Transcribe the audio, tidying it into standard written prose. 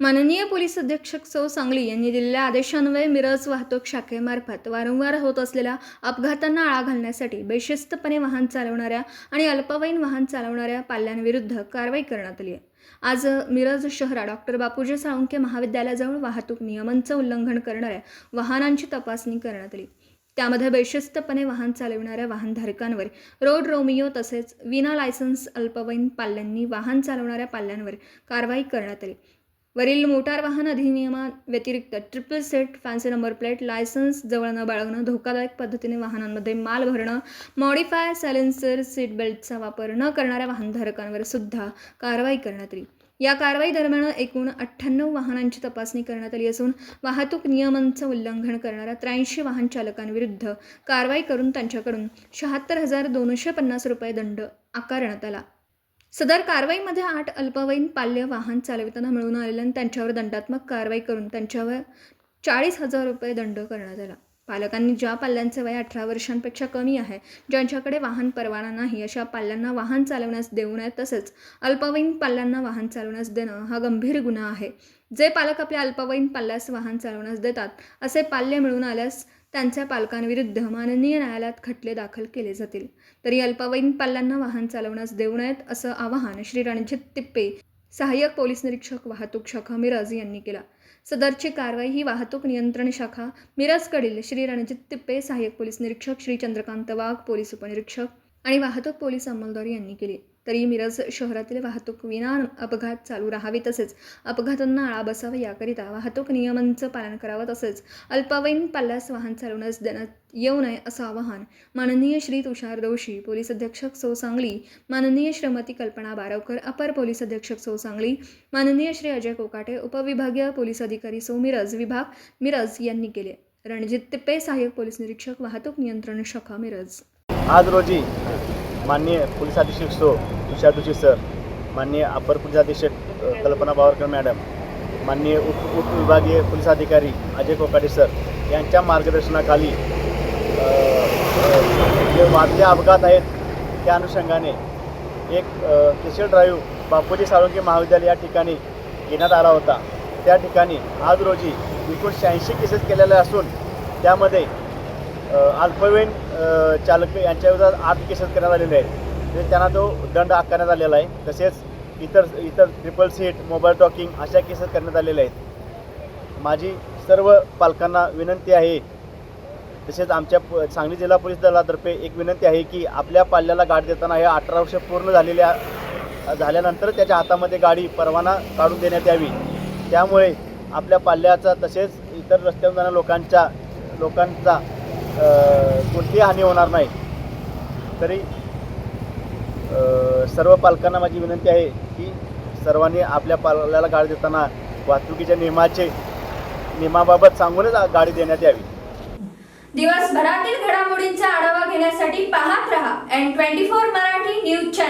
माननीय पोलीस अधीक्षक सौ सांगली यांनी दिलेल्या आदेशान्वये मिरज वाहतूक शाखेमार्फत वारंवार होत असलेल्या अपघातांना आळा घालण्यासाठी बेशिस्तपणे वाहन चालवणाऱ्या आणि अल्पवयीन वाहन चालवणाऱ्या पाल्यांविरुद्ध कारवाई करण्यात आली आहे। आज मिरज शहरात डॉक्टर बापूजी साळुंखे महाविद्यालयाजवळ वाहतूक नियमांचं उल्लंघन करणाऱ्या वाहनांची तपासणी करण्यात आली। त्यामध्ये बेशिस्तपणे वाहन चालविणाऱ्या वाहनधारकांवर, रोड रोमिओ तसेच विना लायसन्स अल्पवयीन पाल्यांनी वाहन चालवणाऱ्या पाल्यांवर कारवाई करण्यात आली। वरील मोटार वाहन अधिनियमाव्यतिरिक्त triple seat, fancy number plate, licence जवळ न बाळगणं, धोकादायक पद्धतीने वाहनांमध्ये माल भरणं, मॉडिफाय, सायलेन्सर, सीट बेल्टचा वापर न करणाऱ्या वाहनधारकांवर सुद्धा कारवाई करण्यात आली। या कारवाई दरम्यान एकूण 98 वाहनांची तपासणी करण्यात आली असून वाहतूक नियमांचं उल्लंघन करणाऱ्या 83 वाहन चालकांविरुद्ध कारवाई करून त्यांच्याकडून 76,250 रुपये दंड आकारण्यात आला। सदर कारवाईमध्ये 8 अल्पवयीन पाल्य वाहन चालविताना मिळून आलेल्या त्यांच्यावर दंडात्मक कारवाई करून त्यांच्यावर 40,000 रुपये दंड करण्यात आला। पालकांनी ज्या पाल्यांचे वय 18 वर्षांपेक्षा कमी आहे, ज्यांच्याकडे वाहन परवाना नाही, अशा पाल्यांना वाहन चालवण्यास देऊ नये। तसेच अल्पवयीन पाल्यांना वाहन चालवण्यास देणं हा गंभीर गुन्हा आहे। जे पालक आपल्या अल्पवयीन पाल्यास वाहन चालवण्यास देतात, असे पाल्य मिळून आल्यास त्यांच्या पालकांविरुद्ध माननीय न्यायालयात खटले दाखल केले जातील। तरी अल्पवयीन पाल्यांना वाहन चालवण्यास देऊ नयेत असं आवाहन श्री रणजित तिप्पे, सहाय्यक पोलीस निरीक्षक वाहतूक शाखा मिरज यांनी केला। सदरची कारवाई ही वाहतूक नियंत्रण शाखा मिरजकडील श्री रणजित तिप्पे, सहाय्यक पोलीस निरीक्षक श्री चंद्रकांत वाघ, पोलीस उपनिरीक्षक आणि वाहतूक पोलीस अंमलदार यांनी केली। तरी मिरज शहरातील वाहतूक विना अपघात चालू राहावी, तसेच अपघातांना आळा बसावा याकरिता वाहतूक नियमांचं पालन करावं, तसेच अल्पवयीन पाल्यास वाहन चालवण्यास देण्यात येऊ नये असं आवाहन माननीय श्री तुषार दोशी, पोलीस अधीक्षक सौ सांगली, माननीय श्रीमती कल्पना बारवकर, अपर पोलीस अधीक्षक सौ सांगली, माननीय श्री अजय कोकाटे, उपविभागीय पोलीस अधिकारी सौ मिरज विभाग मिरज यांनी केले। रणजित तिप्पे, सहाय्यक पोलीस निरीक्षक वाहतूक नियंत्रण शाखा मिरज। आज रोजी माननीय पोलीस अधीक्षक सौ तुषार दोशी सर, माननीय अपर पोलीस अधीक्षक कल्पना बावरकर मॅडम, माननीय उपविभागीय पोलीस अधिकारी अजय कोकाटे सर यांच्या मार्गदर्शनाखाली जे वाढते अपघात आहेत त्या अनुषंगाने एक स्पेशल ड्राईव्ह बापूजी साळुंखे महाविद्यालय या ठिकाणी घेण्यात आला होता। त्या ठिकाणी आज रोजी एकूण 86 केसेस केलेल्या असून त्यामध्ये अल्पवयीन चालक यांच्या विरोधात 8 केसेस करण्यात आलेले आहेत, म्हणजे त्यांना तो दंड आकारण्यात आलेला आहे। तसेच इतर ट्रिपल सीट, मोबाईल टॉकिंग अशा केसेस करण्यात आलेल्या आहेत। माझी सर्व पालकांना विनंती आहे, तसेच आमच्या सांगली जिल्हा पोलीस दलातर्फे एक विनंती आहे की आपल्या पाल्याला गाडी देताना हे 18 वर्ष पूर्ण झाल्यानंतर त्याच्या हातामध्ये गाडी परवाना काढून देण्यात यावी। त्यामुळे आपल्या पाल्याचा तसेच इतर रस्त्यावर जाणाऱ्या लोकांचा कोणतीही हानी होणार नाही। तरी सर्व पालकांना माझी विनंती आहे की सर्वांनी आपल्या पाल्याला गाडी देताना वाहतुकीच्या नियमाबाबत सांगूनच गाडी देण्यात यावी। दिवसभरातील घडामोडींचा आढावा घेण्यासाठी पाहत रहा N24 मराठी न्यूज चॅनल।